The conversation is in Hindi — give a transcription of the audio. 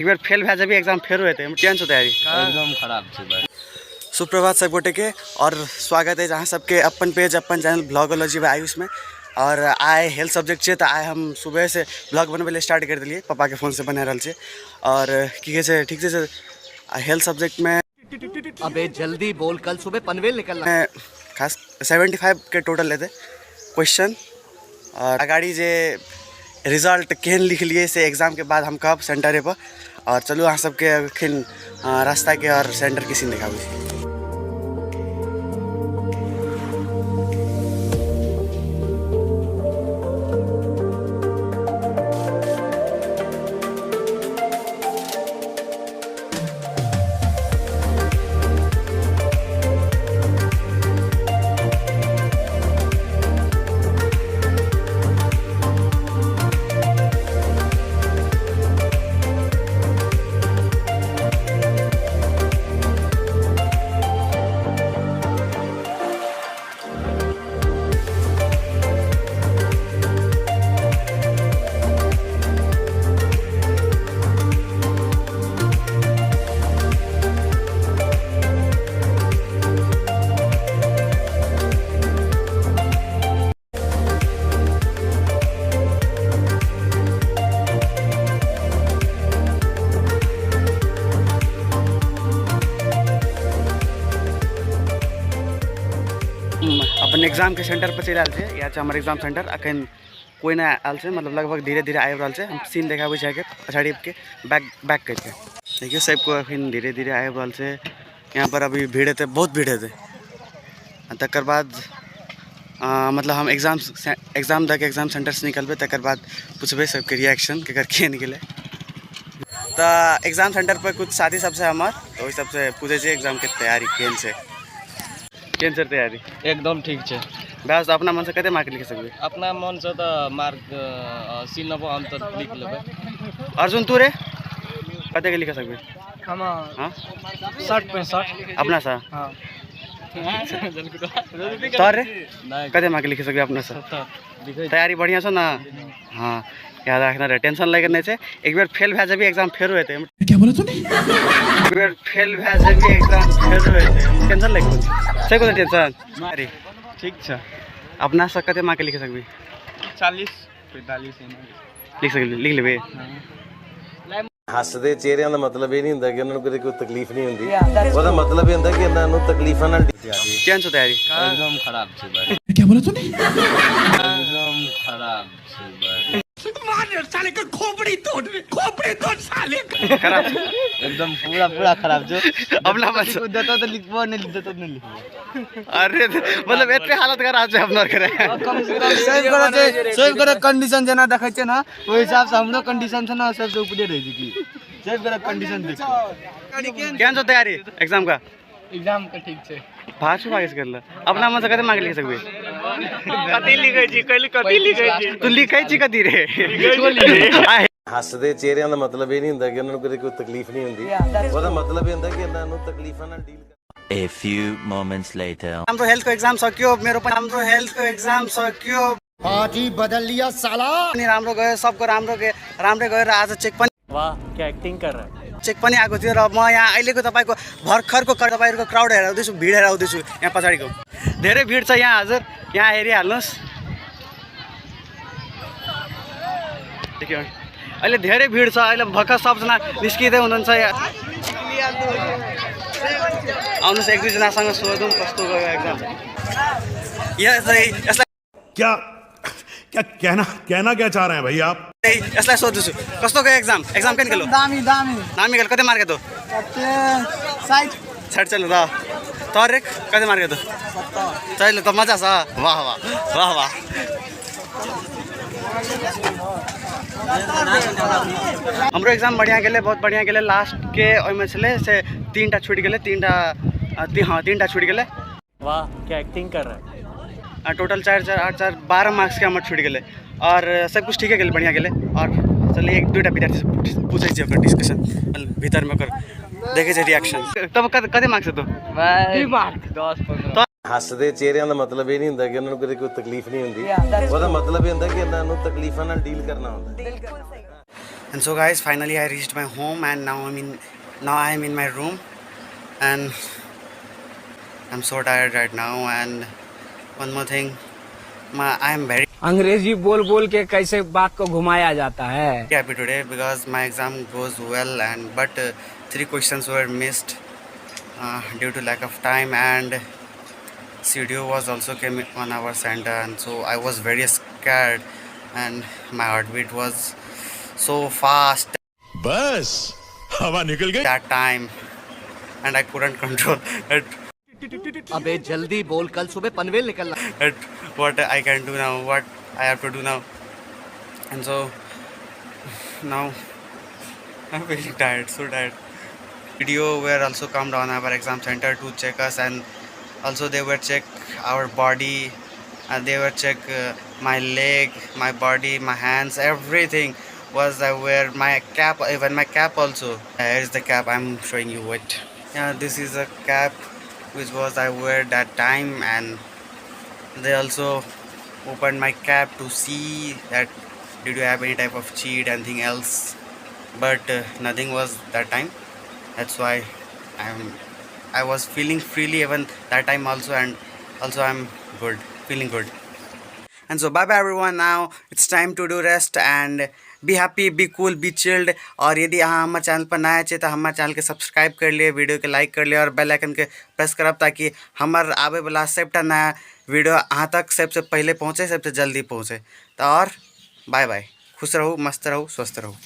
एक बार फेल भए जब एग्जाम फेर हुए थे केहन छौ तैयारी एकदम खराब छे भाई। सुप्रभात सब गोटे के और स्वागत है जहाँ सबके अपन पेज अपन चैनल ब्लॉगोलॉजी बाय आयुष में। और आए हेल्थ सब्जेक्ट छे तो आए हम सुबह से ब्लॉग बनबे स्टार्ट कर दिए पापा के फोन से बना रहा छे। और की कहे छे ठीक से हेल्थ सब्जेक्ट में अबे जल्दी बोल, कल सुबह पनवेल निकलना है। खास 75 के टोटल लेते क्वेश्चन और अगाड़ी जे रिजल्ट केहन लिख लिए से एग्जाम के बाद हम कब सेंटर पर और चलू अहाँ सबके अखन रास्ता के और सेंटर के सीन दिखाबी। अपन एग्जाम के सेंटर पर चल आल छे। यहाँ हमारे एग्जाम सेंटर अखन कोई ना आल छे, मतलब लगभग धीरे धीरे आबि रहल छे। हम सीन देखाबे छे के पछाड़ी के बैक करके देखियो सबको अखन धीरे धीरे आबि रहल छे। यहाँ पर अभी भीड़ है, बहुत भीड़ है। तकर बाद मतलब हम एग्जाम दे के एग्जाम सेंटर से निकलबे तकर बाद पूछबे सबके रिएक्शन के के निकले। तो एग्जाम सेंटर पर कुछ साथी सबसे हमार तो वही सबसे पूछे छे एग्जाम के तैयारी केन से तैयारी एकदम ठीक छे। बस अपना मन से कते मार्क लिख सकबे? अपना मन से तो मार्क 80-90 हम तो लिख लेबे। अर्जुन तू रे कते के लिख सकबे? हम हां 60-65 अपना सा। हां तोर रे कते मार्क लिख सकबे अपना सा? तैयारी बढ़िया छो ना? हां याद रखना रे, टेंशन लेके नहीं छे। एक बार फेल भए जब एग्जाम फेर हुए थे। क्या बोला तूने? एक बार फेल भए जब एग्जाम फेर हुए थे टेंशन लेके से को टेंशन अरे ठीक छ। अपना से कते मार्क लिख सकबे? 40-45 लिख सकबे, लिख लेबे। हसदे चेहरिਆਂ ਦਾ मतलब ਇਹ ਨਹੀਂ ਹੁੰਦਾ ਕਿ ਉਹਨਾਂ ਨੂੰ ਕੋਈ ਤਕਲੀਫ ਨਹੀਂ ਹੁੰਦੀ, ਉਹਦਾ मतलब ਇਹ ਹੁੰਦਾ ਕਿ ਇਹਨਾਂ ਨੂੰ ਤਕਲੀਫਾਂ ਨਾਲ केहन छो तैयारी एकदम खराब छे भाई। क्या बोला तूने? एकदम खराब छे भाई। मार साले का खोपड़ी तोड़ साले खराब एकदम पूरा खराब जो अपना मन से देता तो लिखबो, नहीं देता तो नहीं लिखबो। अरे मतलब एते हालत खराब छै अपना करे। सेव करे कंडीशन जना देखै छै ना ओहि हिसाब से हमरो कंडीशन छै ना सबसे ऊपरे रह जी की सेव करे कंडीशन देख। केहन छो तैयारी एग्जाम का? एग्जाम का ठीक छे। भाषा भागस करला अपना मन से कते मार्क लिख सकबे? कथि लिखै छी कल कथि लिखै छी तू लिखै छी कथि रे? ਹੱਸਦੇ ਚਿਹਰਿਆਂ ਦਾ मतलब ਇਹ ਨਹੀਂ ਹੁੰਦਾ ਕਿ ਉਹਨਾਂ ਨੂੰ ਕੋਈ ਤਕਲੀਫ ਨਹੀਂ ਹੁੰਦੀ, ਉਹਦਾ मतलब ਇਹ ਹੁੰਦਾ ਕਿ ਇਹਨਾਂ ਨੂੰ ਤਕਲੀਫਾਂ ਨਾਲ deal A few moments later. हमरो हेल्थ को एग्जाम सकियो, मेरो पनि हमरो हेल्थ को एग्जाम सकियो। पार्टी बदल लिया साला। अनि राम्रो गयो, सबको राम्रै गयो र आज चेक पनि वाह क्या एक्टिंग कर रहा है। चेक पनि आएको थियो र म यहाँ अहिलेको तपाईको भर्खरको तपाईहरुको क्राउड हेरेर आउँदैछु, भिड हेरेर आउँदैछु। यहाँ पछाडीको धेरै भिड छ यहाँ हजुर, यहाँ हेरिहाल्नुस्। देखियो अहिले धेरै भिड छ, अहिले भर्खर सबजना निस्किँदै हुनुहुन्छ। आउनुहोस् एक दुईजनासँग सोधौँ कस्तो गयो एग्जाम। यसलाई क्या क्या कहना क्या चाह रहे हैं भाई आप? यसलाई सोध्छु कस्तो गयो एग्जाम के निकल्यो? दामी गयो। कति मार्क दो? 60 चल्यो त। तर रे कति मार्क दो? 70 चल्यो त, मजा छ। वाह वाह वाह वाह। हमरो एग्जाम बढ़िया गेले, बहुत बढ़िया गेले। लास्ट के ओइमे छले से 3टा छूट गेले, 3टा छूट गेले। वाह क्या एक्टिंग कर रहा है। टोटल 4 8 4 12 मार्क्स के हमर छूट गेले और सब कुछ ठीक है गेले, बढ़िया गेले। और चलिए एक दुईटा विद्यार्थी से पूछे छी ओकर डिस्कशन भीतर में ओकर देखे छै रिएक्शन। तब कते मार्क्स है तो? भाई 10-15। ਹੱਸਦੇ ਚਿਹਰਿਆਂ ਦਾ मतलब ਇਹ ਨਹੀਂ ਹੁੰਦਾ ਕਿ ਉਹਨਾਂ ਨੂੰ ਕੋਈ ਤਕਲੀਫ ਨਹੀਂ ਹੁੰਦੀ, ਉਹਦਾ मतलब ਇਹ ਹੁੰਦਾ ਕਿ ਇਹਨਾਂ ਨੂੰ ਤਕਲੀਫਾਂ ਨਾਲ ਡੀਲ ਕਰਨਾ ਹੁੰਦਾ। And so guys, finally I reached my home and now I am in my room and I'm so tired right now. And one more thing, I am very अंग्रेजी बोल बोल के कैसे बात को घुमाया जाता है। happy today because my exam goes well and but 3 questions were missed due to lack of time, and CDO was also came on our center, and so I was very scared and my heartbeat was so fast बस हवा निकल गई that time and I couldn't control it. अबे जल्दी बोल, कल सुबह पनवेल निकलना। At what I can do now, what I have to do now. And so now I'm very tired, so tired. Video were also come down our exam center to check us, and also they were check our body, and they were check my leg, my body, my hands, everything was I wear my cap, even my cap also. Here is the cap, I'm showing you it. Yeah, this is a cap which was I wear that time, and they also opened my cap to see that did you have any type of cheat, anything else, but nothing was that time. That's why I was feeling freely even that time also, and also I'm good, feeling good. And so bye bye everyone, now it's time to do rest and be happy, be cool, be chilled. और यदि अहाँ हमारे चैनल पर नया है तो हमारे चैनल के सब्सक्राइब कर लिए, वीडियो के लाइक कर लिए और बेल आइकन के प्रेस करब ताकि हमार आवे वाला सबटा नया वीडियो अहाँ तक सबसे पहले पहुँचे, सबसे जल्दी पहुँचे। तो और बाय बाय, खुश रहो, मस्त रहो, स्वस्थ रहो।